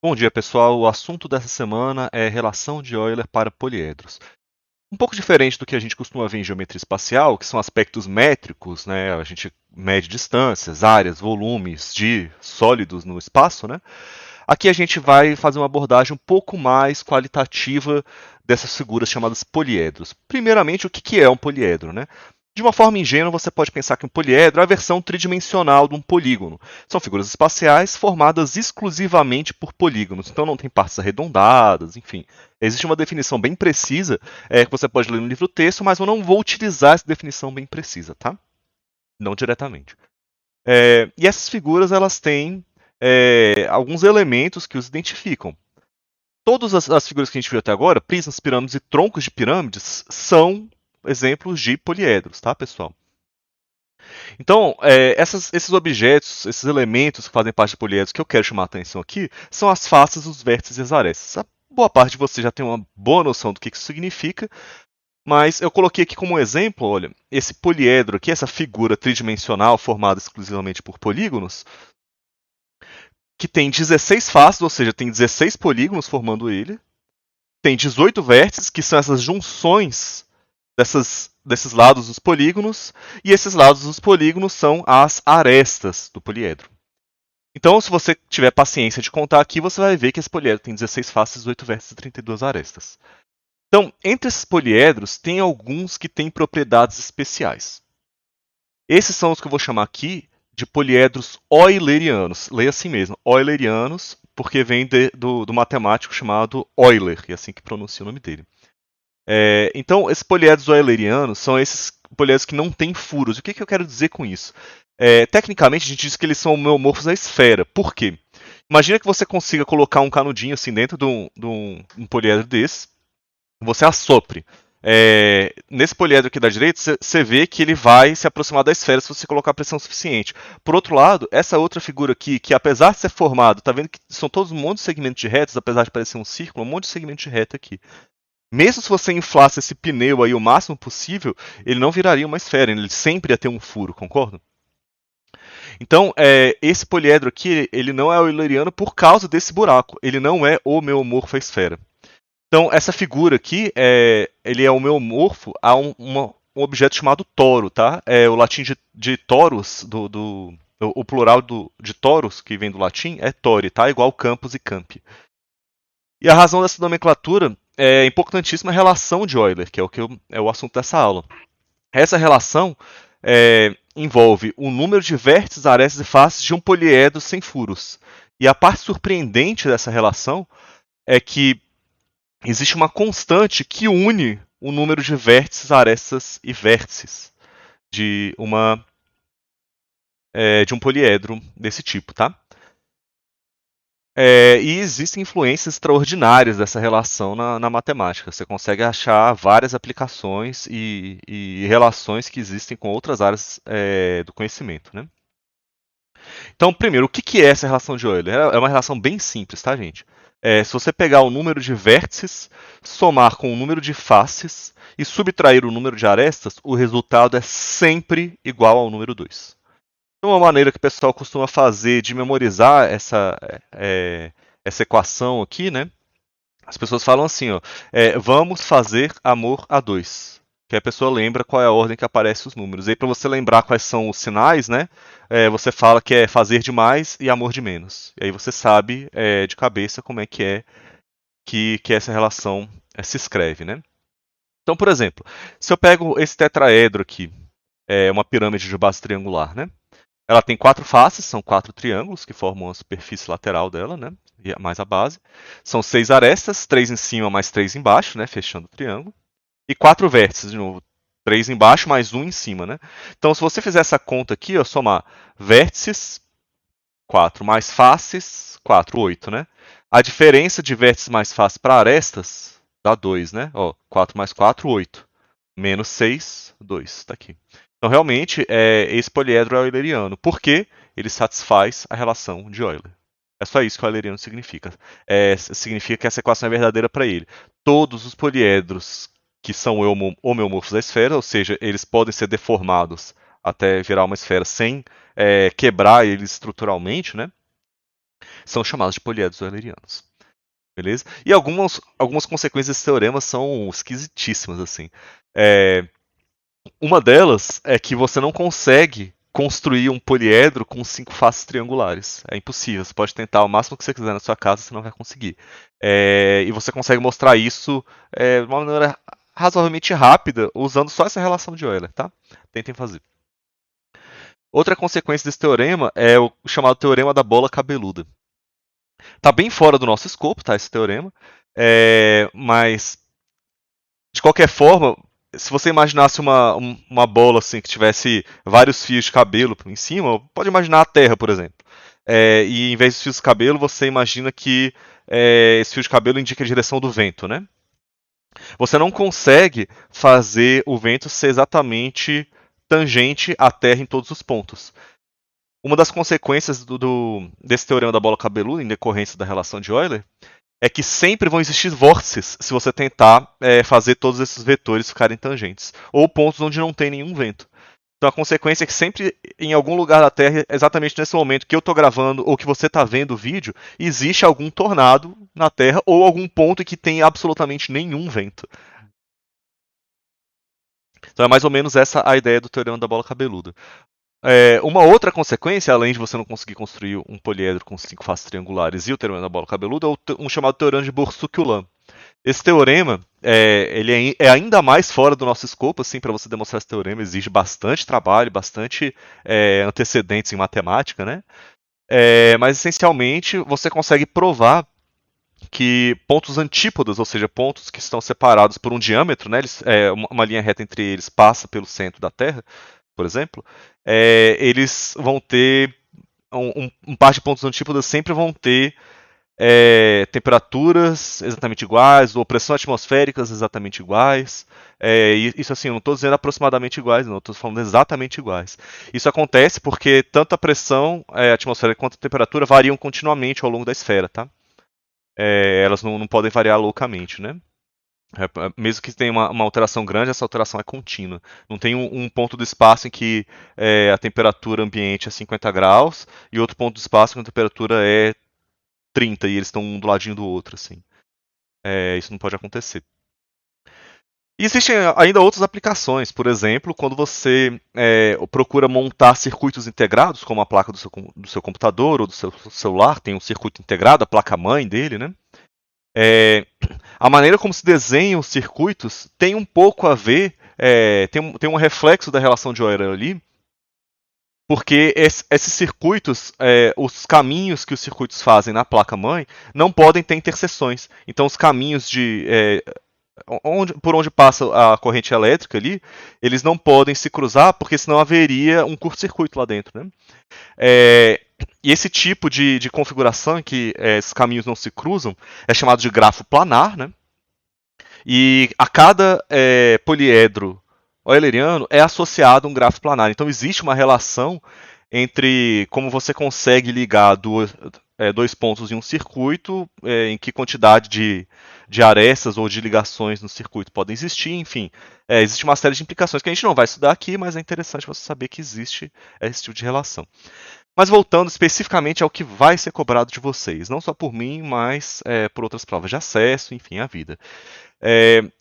Bom dia, pessoal. O assunto dessa semana é relação de Euler para poliedros. Um pouco diferente do que a gente costuma ver em geometria espacial, que são aspectos métricos, né? A gente mede distâncias, áreas, volumes de sólidos no espaço, né? Aqui a gente vai fazer uma abordagem um pouco mais qualitativa dessas figuras chamadas poliedros. Primeiramente, o que é um poliedro, né? De uma forma ingênua, você pode pensar que um poliedro é a versão tridimensional de um polígono. São figuras espaciais formadas exclusivamente por polígonos, então não tem partes arredondadas, enfim. Existe uma definição bem precisa que você pode ler no livro-texto, mas eu não vou utilizar essa definição bem precisa, tá? Não diretamente. E essas figuras elas têm alguns elementos que os identificam. Todas as figuras que a gente viu até agora, prismas, pirâmides e troncos de pirâmides, são exemplos de poliedros, tá, pessoal? Então, esses objetos, esses elementos que fazem parte de poliedros que eu quero chamar a atenção aqui, são as faces, os vértices e as arestas. A boa parte de vocês já tem uma boa noção do que isso significa, mas eu coloquei aqui como exemplo, olha, esse poliedro aqui, essa figura tridimensional formada exclusivamente por polígonos, que tem 16 faces, ou seja, tem 16 polígonos formando ele, tem 18 vértices, que são essas junções desses lados dos polígonos, e esses lados dos polígonos são as arestas do poliedro. Então, se você tiver paciência de contar aqui, você vai ver que esse poliedro tem 16 faces, 18 vértices e 32 arestas. Então, entre esses poliedros, tem alguns que têm propriedades especiais. Esses são os que eu vou chamar aqui de poliedros eulerianos. Leia assim mesmo, eulerianos, porque vem do matemático chamado Euler, e é assim que pronuncia o nome dele. Então, esses poliedros eulerianos são esses poliedros que não têm furos. O que eu quero dizer com isso? Tecnicamente, a gente diz que eles são homeomorfos à esfera. Por quê? Imagina que você consiga colocar um canudinho assim dentro de um poliedro desse, você assopre. Nesse poliedro aqui da direita, você vê que ele vai se aproximar da esfera se você colocar pressão suficiente. Por outro lado, essa outra figura aqui, que apesar de ser formado, tá vendo que são todos um monte de segmentos de retas, apesar de parecer um círculo, um monte de segmentos de reta aqui. Mesmo se você inflasse esse pneu aí o máximo possível, ele não viraria uma esfera, ele sempre ia ter um furo, concorda? Então, esse poliedro aqui, ele não é euleriano por causa desse buraco, ele não é homeomorfo à esfera. Então, essa figura aqui, ele é homeomorfo a um objeto chamado toro, tá? O latim de torus, o plural de torus, que vem do latim, é tori, tá? Igual campus e campi. E a razão dessa nomenclatura é importantíssima a relação de Euler, que é o assunto dessa aula. Essa relação envolve o número de vértices, arestas e faces de um poliedro sem furos. E a parte surpreendente dessa relação é que existe uma constante que une o número de vértices, arestas e vértices de um poliedro desse tipo, tá? E existem influências extraordinárias dessa relação na matemática. Você consegue achar várias aplicações e relações que existem com outras áreas do conhecimento, né? Então, primeiro, o que é essa relação de Euler? É uma relação bem simples, tá, gente? Se você pegar o número de vértices, somar com o número de faces e subtrair o número de arestas, o resultado é sempre igual ao número 2. Uma maneira que o pessoal costuma fazer de memorizar essa equação aqui, né? As pessoas falam assim, ó, vamos fazer amor a 2. Que a pessoa lembra qual é a ordem que aparece os números. E aí, para você lembrar quais são os sinais, né? Você fala que é fazer de mais e amor de menos. E aí você sabe de cabeça como é que essa relação se escreve, né? Então, por exemplo, se eu pego esse tetraedro aqui, uma pirâmide de base triangular, né? Ela tem 4 faces, são 4 triângulos que formam a superfície lateral dela, né? Mais a base. São 6 arestas, 3 em cima mais 3 embaixo, né? Fechando o triângulo. E 4 vértices, de novo. 3 embaixo mais 1 em cima, né? Então, se você fizer essa conta aqui, ó, somar vértices, 4 mais faces, 4, 8, né? A diferença de vértices mais faces para arestas dá 2, né? Ó, 4 mais 4, 8. Menos 6, 2. Está aqui. Então, realmente, esse poliedro é euleriano. Por quê? Ele satisfaz a relação de Euler. É só isso que o euleriano significa. Significa que essa equação é verdadeira para ele. Todos os poliedros que são homeomorfos à esfera, ou seja, eles podem ser deformados até virar uma esfera sem quebrar eles estruturalmente, né? são chamados de poliedros eulerianos. Beleza? E algumas consequências desse teorema são esquisitíssimas, assim. É, uma delas é que você não consegue construir um poliedro com 5 faces triangulares. É impossível. Você pode tentar o máximo que você quiser na sua casa, você não vai conseguir. E você consegue mostrar isso de uma maneira razoavelmente rápida, usando só essa relação de Euler, tá? Tentem fazer. Outra consequência desse teorema é o chamado teorema da bola cabeluda. Tá bem fora do nosso escopo, tá, esse teorema, mas de qualquer forma, se você imaginasse uma bola assim que tivesse vários fios de cabelo em cima, pode imaginar a Terra, por exemplo. E em vez dos fios de cabelo, você imagina que esse fio de cabelo indica a direção do vento, né? Você não consegue fazer o vento ser exatamente tangente à Terra em todos os pontos. Uma das consequências desse teorema da bola cabeluda, em decorrência da relação de Euler, é que sempre vão existir vórtices se você tentar fazer todos esses vetores ficarem tangentes, ou pontos onde não tem nenhum vento. Então a consequência é que sempre em algum lugar da Terra, exatamente nesse momento que eu estou gravando ou que você está vendo o vídeo, existe algum tornado na Terra ou algum ponto em que tem absolutamente nenhum vento. Então é mais ou menos essa a ideia do teorema da bola cabeluda. Uma outra consequência, além de você não conseguir construir um poliedro com 5 faces triangulares e o teorema da bola cabeluda, é um chamado teorema de Borsuk-Ulam. Esse teorema, ele é ainda mais fora do nosso escopo, assim, para você demonstrar esse teorema, exige bastante trabalho, bastante antecedentes em matemática, né? Mas essencialmente você consegue provar que pontos antípodas, ou seja, pontos que estão separados por um diâmetro, né? Uma linha reta entre eles passa pelo centro da Terra, por exemplo, eles vão ter um par de pontos antípodas sempre vão ter temperaturas exatamente iguais, ou pressão atmosféricas exatamente iguais. Isso assim, eu não estou dizendo aproximadamente iguais, não, estou falando exatamente iguais. Isso acontece porque tanto a pressão atmosférica quanto a temperatura variam continuamente ao longo da esfera, tá? Elas não podem variar loucamente, né? Mesmo que tenha uma alteração grande, essa alteração é contínua. Não tem um ponto do espaço em que a temperatura ambiente é 50 graus e outro ponto do espaço em que a temperatura é 30 e eles estão um do ladinho do outro, assim. Isso não pode acontecer. E existem ainda outras aplicações, por exemplo, quando você procura montar circuitos integrados, como a placa do seu computador ou do seu celular, tem um circuito integrado, a placa-mãe dele, né? A maneira como se desenham os circuitos tem um pouco a ver, tem um reflexo da relação de Euler ali, porque esses circuitos, os caminhos que os circuitos fazem na placa-mãe, não podem ter interseções. Então, os caminhos por onde passa a corrente elétrica ali, eles não podem se cruzar, porque senão haveria um curto-circuito lá dentro. Né? E esse tipo de configuração em que esses caminhos não se cruzam é chamado de grafo planar, né? E a cada poliedro euleriano é associado um grafo planar. Então existe uma relação entre como você consegue ligar dois pontos em um circuito, em que quantidade de arestas ou de ligações no circuito podem existir, enfim. Existe uma série de implicações que a gente não vai estudar aqui, mas é interessante você saber que existe esse tipo de relação. Mas voltando especificamente ao que vai ser cobrado de vocês, não só por mim, mas por outras provas de acesso, enfim, a vida.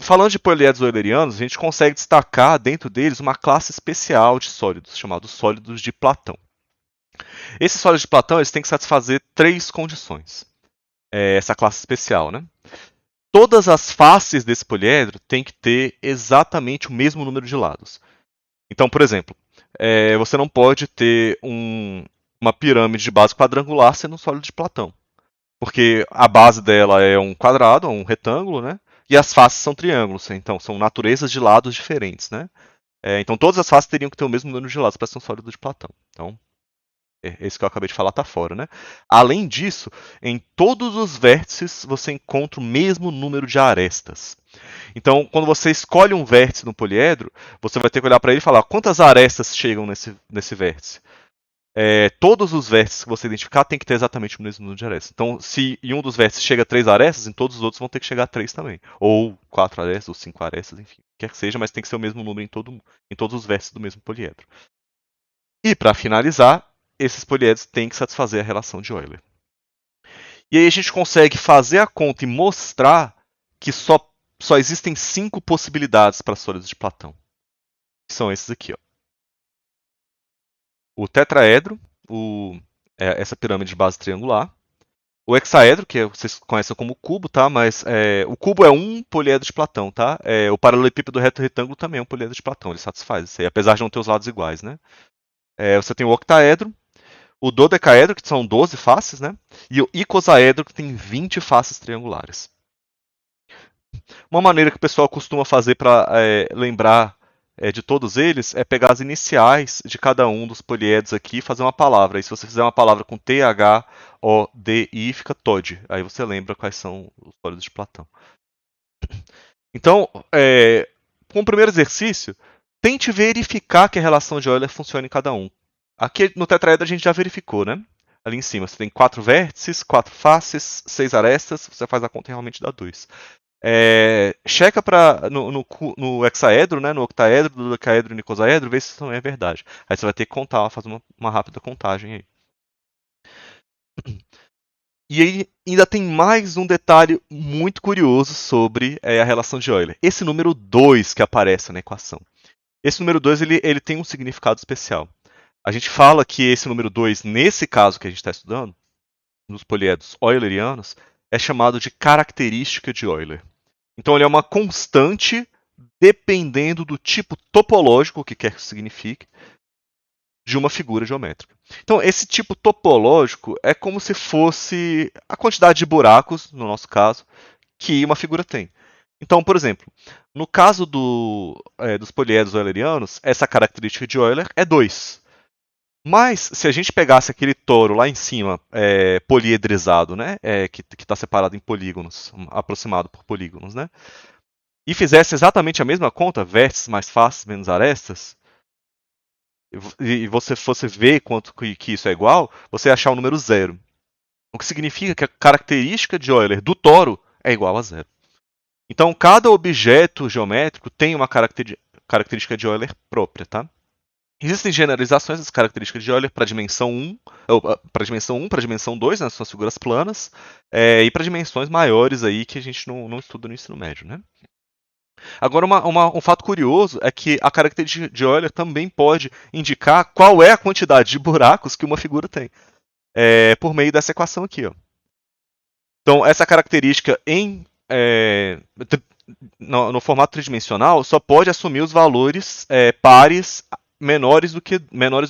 Falando de poliedros eulerianos, a gente consegue destacar dentro deles uma classe especial de sólidos, chamados sólidos de Platão. Esses sólidos de Platão eles têm que satisfazer 3 condições. Essa classe especial, né? Todas as faces desse poliedro têm que ter exatamente o mesmo número de lados. Então, por exemplo, você não pode ter uma pirâmide de base quadrangular sendo um sólido de Platão. Porque a base dela é um quadrado, um retângulo, né? E as faces são triângulos, então são naturezas de lados diferentes, né? Então todas as faces teriam que ter o mesmo número de lados para ser um sólido de Platão. Então, esse que eu acabei de falar está fora, né? Além disso, em todos os vértices você encontra o mesmo número de arestas. Então, quando você escolhe um vértice no poliedro, você vai ter que olhar para ele e falar quantas arestas chegam nesse vértice. Todos os vértices que você identificar tem que ter exatamente o mesmo número de arestas. Então, se em um dos vértices chega a 3 arestas, em todos os outros vão ter que chegar a 3 também. Ou 4 arestas, ou 5 arestas, enfim. Quer que seja, mas tem que ser o mesmo número em todos os vértices do mesmo poliedro. E, para finalizar, esses poliedros têm que satisfazer a relação de Euler. E aí a gente consegue fazer a conta e mostrar que só existem 5 possibilidades para sólidos de Platão. Que são esses aqui, ó. O tetraedro, essa pirâmide de base triangular. O hexaedro, que vocês conhecem como cubo, tá? Mas o cubo é um poliedro de Platão, tá? O paralelepípedo reto retângulo também é um poliedro de Platão, ele satisfaz isso aí, apesar de não ter os lados iguais, né? Você tem o octaedro, o dodecaedro, que são 12 faces, né? E o icosaedro, que tem 20 faces triangulares. Uma maneira que o pessoal costuma fazer para lembrar de todos eles é pegar as iniciais de cada um dos poliedros aqui e fazer uma palavra. Aí se você fizer uma palavra com T, H, O, D, I, fica TOD. Aí você lembra quais são os sólidos de Platão. Então, com o primeiro exercício, tente verificar que a relação de Euler funciona em cada um. Aqui no tetraedro a gente já verificou, né? Ali em cima você tem 4 vértices, 4 faces, 6 arestas, você faz a conta e realmente dá 2. Checa no hexaedro, né, no octaedro, no dodecaedro e no icosaedro, vê se isso não é verdade. Aí você vai ter que contar, fazer uma rápida contagem aí. E aí ainda tem mais um detalhe muito curioso sobre a relação de Euler. Esse número 2 que aparece na equação. Esse número 2 ele tem um significado especial. A gente fala que esse número 2, nesse caso que a gente está estudando, nos poliedros eulerianos, é chamado de característica de Euler. Então ele é uma constante dependendo do tipo topológico, o que quer que isso signifique, de uma figura geométrica. Então esse tipo topológico é como se fosse a quantidade de buracos, no nosso caso, que uma figura tem. Então, por exemplo, no caso dos poliedros eulerianos, essa característica de Euler é 2. Mas, se a gente pegasse aquele toro lá em cima, poliedrizado, né, que está separado em polígonos, aproximado por polígonos, né, e fizesse exatamente a mesma conta, vértices mais faces menos arestas, e você fosse ver quanto que isso é igual, você ia achar o número 0. O que significa que a característica de Euler do toro é igual a 0. Então, cada objeto geométrico tem uma característica de Euler própria, tá? Existem generalizações das características de Euler para a dimensão 1, para a dimensão 1, para a dimensão 2, né, são as figuras planas, e para dimensões maiores aí que a gente não estuda no ensino médio, né? Agora, um fato curioso é que a característica de Euler também pode indicar qual é a quantidade de buracos que uma figura tem, por meio dessa equação aqui, ó. Então, essa característica no formato tridimensional só pode assumir os valores pares menores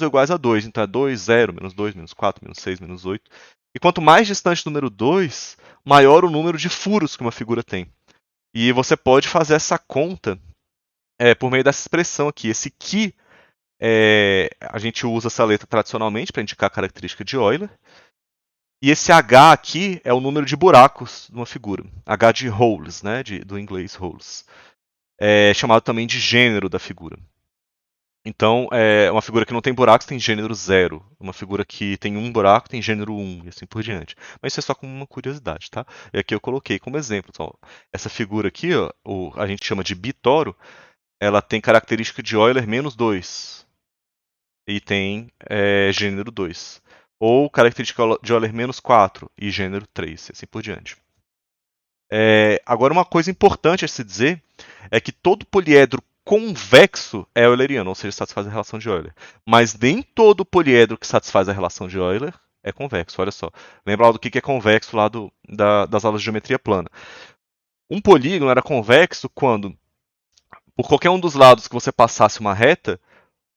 ou iguais a 2. Então é 2, 0, menos 2, menos 4, menos 6, menos 8. E quanto mais distante do número 2, maior o número de furos que uma figura tem. E você pode fazer essa conta por meio dessa expressão aqui. Esse que a gente usa essa letra tradicionalmente para indicar a característica de Euler. E esse H aqui é o número de buracos de uma figura. H de holes, né, do inglês holes. É chamado também de gênero da figura. Então, uma figura que não tem buracos tem gênero 0. Uma figura que tem um buraco tem gênero 1, e assim por diante. Mas isso é só como uma curiosidade, tá? E aqui eu coloquei como exemplo. Então, essa figura aqui, ó, a gente chama de bitoro, ela tem característica de Euler menos 2. E tem gênero 2. Ou característica de Euler menos 4 e gênero 3, e assim por diante. Agora, uma coisa importante a se dizer é que todo poliedro convexo é euleriano, ou seja, satisfaz a relação de Euler. Mas nem todo poliedro que satisfaz a relação de Euler é convexo, olha só. Lembra lá do que é convexo lá das aulas de geometria plana. Um polígono era convexo quando, por qualquer um dos lados que você passasse uma reta,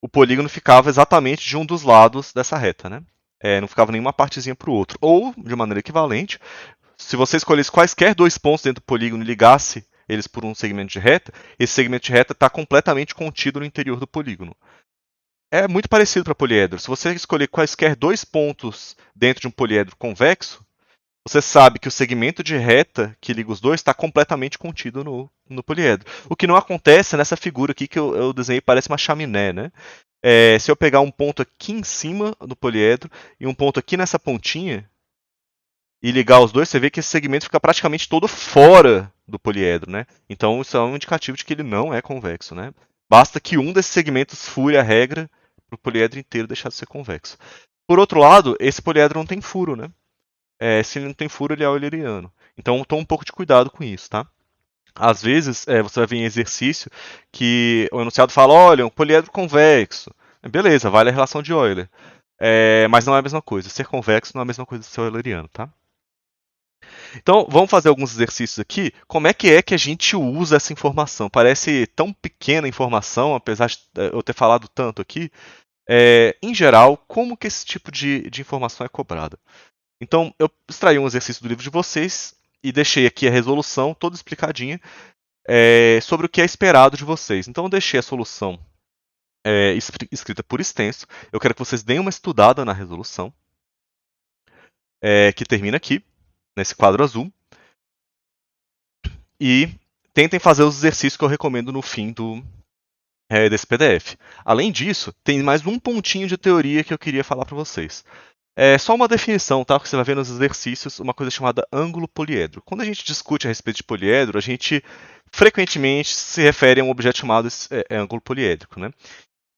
o polígono ficava exatamente de um dos lados dessa reta, né? Não ficava nenhuma partezinha para o outro. Ou, de maneira equivalente, se você escolhesse quaisquer dois pontos dentro do polígono e ligasse eles por um segmento de reta, esse segmento de reta está completamente contido no interior do polígono. É muito parecido para poliedro. Se você escolher quaisquer dois pontos dentro de um poliedro convexo, você sabe que o segmento de reta que liga os dois está completamente contido no poliedro. O que não acontece nessa figura aqui que eu desenhei, parece uma chaminé, né? Se eu pegar um ponto aqui em cima do poliedro e um ponto aqui nessa pontinha e ligar os dois, você vê que esse segmento fica praticamente todo fora do poliedro, né? Então isso é um indicativo de que ele não é convexo, né? Basta que um desses segmentos fure a regra para o poliedro inteiro deixar de ser convexo. Por outro lado, esse poliedro não tem furo, né? Se ele não tem furo, ele é euleriano. Então toma um pouco de cuidado com isso, tá? Às vezes, você vai ver em exercício que o enunciado fala, olha, um poliedro convexo. Beleza, vale a relação de Euler. Mas não é a mesma coisa. Ser convexo não é a mesma coisa que ser euleriano, tá? Então, vamos fazer alguns exercícios aqui. Como é que a gente usa essa informação? Parece tão pequena a informação, apesar de eu ter falado tanto aqui. Em geral, como que esse tipo de informação é cobrada? Então, eu extraí um exercício do livro de vocês e deixei aqui a resolução toda explicadinha sobre o que é esperado de vocês. Então, eu deixei a solução escrita por extenso. Eu quero que vocês deem uma estudada na resolução, que termina aqui, nesse quadro azul, e tentem fazer os exercícios que eu recomendo no fim desse PDF. Além disso, tem mais um pontinho de teoria que eu queria falar para vocês. É só uma definição, tá? Que você vai ver nos exercícios, uma coisa chamada ângulo poliedro. Quando a gente discute a respeito de poliedro, a gente frequentemente se refere a um objeto chamado ângulo poliédrico, né?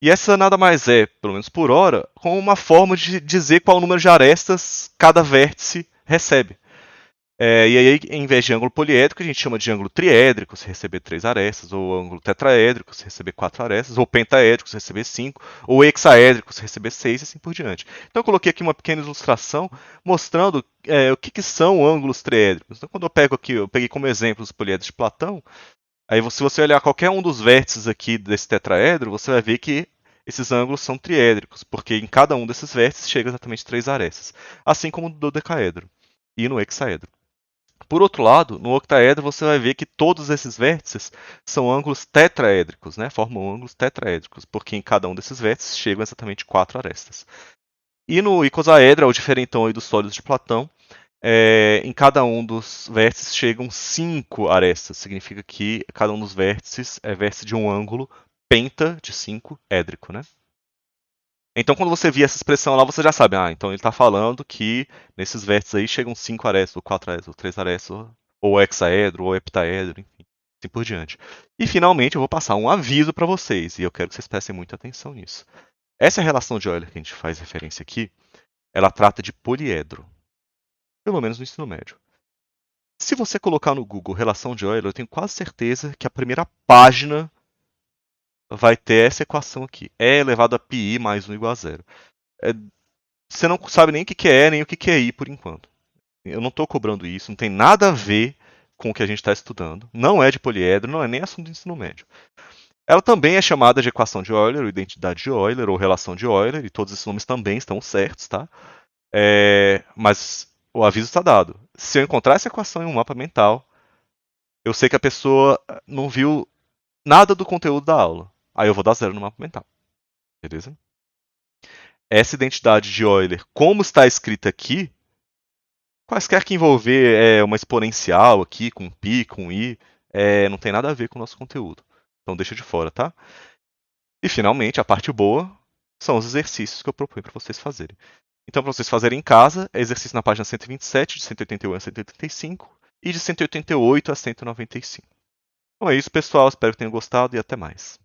E essa nada mais é, pelo menos por hora, como uma forma de dizer qual número de arestas cada vértice recebe. E aí, em vez de ângulo poliédrico, a gente chama de ângulo triédrico, se receber 3 arestas, ou ângulo tetraédrico, se receber 4 arestas, ou pentaédrico, se receber 5, ou hexaédrico, se receber 6, e assim por diante. Então, eu coloquei aqui uma pequena ilustração mostrando o que são ângulos triédricos. Então, quando eu pego aqui, eu peguei como exemplo os poliedros de Platão, aí se você olhar qualquer um dos vértices aqui desse tetraedro, você vai ver que esses ângulos são triédricos, porque em cada um desses vértices chega exatamente 3 arestas, assim como no dodecaedro e no hexaedro. Por outro lado, no octaedro você vai ver que todos esses vértices são ângulos tetraédricos, né? Formam ângulos tetraédricos, porque em cada um desses vértices chegam exatamente 4 arestas. E no icosaedro, é o diferentão aí dos sólidos de Platão, em cada um dos vértices chegam 5 arestas. Significa que cada um dos vértices é vértice de um ângulo penta de 5 édrico, né? Então, quando você vê essa expressão lá, você já sabe, então ele está falando que nesses vértices aí chegam 5 arestas, ou 4 arestas, ou 3 arestas, ou hexaedro, ou heptaedro, enfim, assim por diante. E finalmente eu vou passar um aviso para vocês, e eu quero que vocês prestem muita atenção nisso. Essa relação de Euler que a gente faz referência aqui, ela trata de poliedro, pelo menos no ensino médio. Se você colocar no Google relação de Euler, eu tenho quase certeza que a primeira página vai ter essa equação aqui. E elevado a πi mais 1 igual a zero. Você não sabe nem o que é nem o que é I por enquanto. Eu não estou cobrando isso, não tem nada a ver com o que a gente está estudando. Não é de poliedro, não é nem assunto do ensino médio. Ela também é chamada de equação de Euler, ou identidade de Euler, ou relação de Euler, e todos esses nomes também estão certos, tá? Mas o aviso está dado. Se eu encontrar essa equação em um mapa mental, eu sei que a pessoa não viu nada do conteúdo da aula. Aí eu vou dar 0 no mapa mental. Beleza? Essa identidade de Euler, como está escrita aqui, quaisquer que envolver uma exponencial aqui, com π, com i, não tem nada a ver com o nosso conteúdo. Então deixa de fora, tá? E finalmente, a parte boa são os exercícios que eu proponho para vocês fazerem. Então, para vocês fazerem em casa, é exercício na página 127, de 181 a 185 e de 188 a 195. Então é isso, pessoal. Espero que tenham gostado e até mais.